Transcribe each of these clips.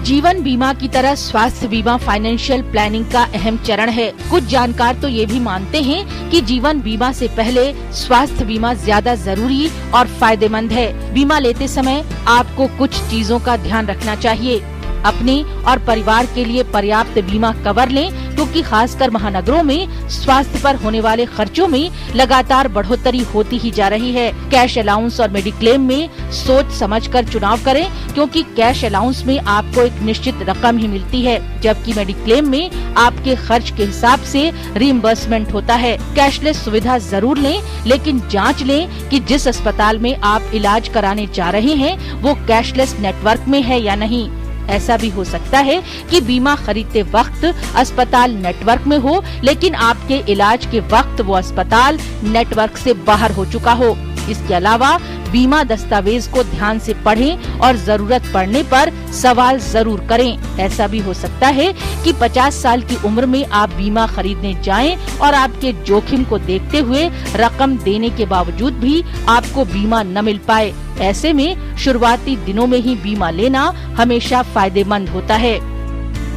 जीवन बीमा की तरह स्वास्थ्य बीमा फाइनेंशियल प्लानिंग का अहम चरण है। कुछ जानकार तो ये भी मानते हैं कि जीवन बीमा से पहले स्वास्थ्य बीमा ज्यादा जरूरी और फायदेमंद है। बीमा लेते समय आपको कुछ चीजों का ध्यान रखना चाहिए। अपने और परिवार के लिए पर्याप्त बीमा कवर लें, क्योंकि खासकर महानगरों में स्वास्थ्य पर होने वाले खर्चों में लगातार बढ़ोतरी होती ही जा रही है। कैश अलाउंस और मेडिक्लेम में सोच समझकर चुनाव करें, क्योंकि कैश अलाउंस में आपको एक निश्चित रकम ही मिलती है, जबकि मेडिक्लेम में आपके खर्च के हिसाब से रिइम्बर्समेंट होता है। कैशलेस सुविधा जरूर लें, लेकिन जांच लें कि जिस अस्पताल में आप इलाज कराने जा रहे हैं वो कैशलेस नेटवर्क में है या नहीं। ऐसा भी हो सकता है कि बीमा खरीदते वक्त अस्पताल नेटवर्क में हो, लेकिन आपके इलाज के वक्त वो अस्पताल नेटवर्क से बाहर हो चुका हो। इसके अलावा बीमा दस्तावेज को ध्यान से पढ़ें और जरूरत पड़ने पर सवाल जरूर करें। ऐसा भी हो सकता है कि 50 साल की उम्र में आप बीमा खरीदने जाएं और आपके जोखिम को देखते हुए रकम देने के बावजूद भी आपको बीमा न मिल पाए। ऐसे में शुरुआती दिनों में ही बीमा लेना हमेशा फायदेमंद होता है।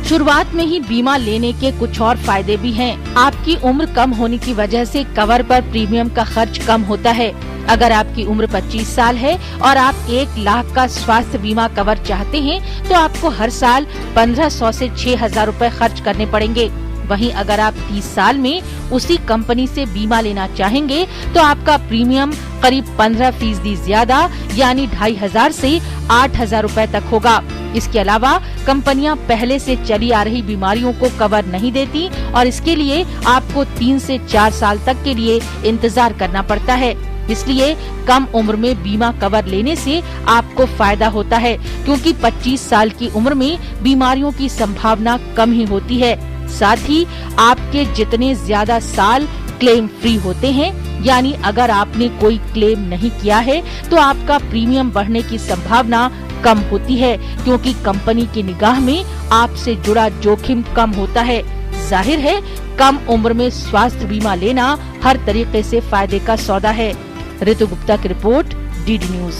शुरुआत में ही बीमा लेने के कुछ और फायदे भी हैं। आपकी उम्र कम होने की वजह से कवर पर प्रीमियम का खर्च कम होता है। अगर आपकी उम्र 25 साल है और आप 1 लाख का स्वास्थ्य बीमा कवर चाहते हैं, तो आपको हर साल 1500 से 6000 रूपए खर्च करने पड़ेंगे। वहीं अगर आप 30 साल में उसी कंपनी से बीमा लेना चाहेंगे, तो आपका प्रीमियम करीब 15% ज्यादा यानी 2500 से 8000 रूपए तक होगा। इसके अलावा कंपनियां पहले से चली आ रही बीमारियों को कवर नहीं देती और इसके लिए आपको 3 से 4 साल तक के लिए इंतजार करना पड़ता है। इसलिए कम उम्र में बीमा कवर लेने से आपको फायदा होता है, क्योंकि 25 साल की उम्र में बीमारियों की संभावना कम ही होती है। साथ ही आपके जितने ज्यादा साल क्लेम फ्री होते हैं, यानी अगर आपने कोई क्लेम नहीं किया है तो आपका प्रीमियम बढ़ने की संभावना कम होती है, क्योंकि कंपनी की निगाह में आपसे जुड़ा जोखिम कम होता है। जाहिर है कम उम्र में स्वास्थ्य बीमा लेना हर तरीके से फायदे का सौदा है। ऋतु गुप्ता की रिपोर्ट, डीडी न्यूज।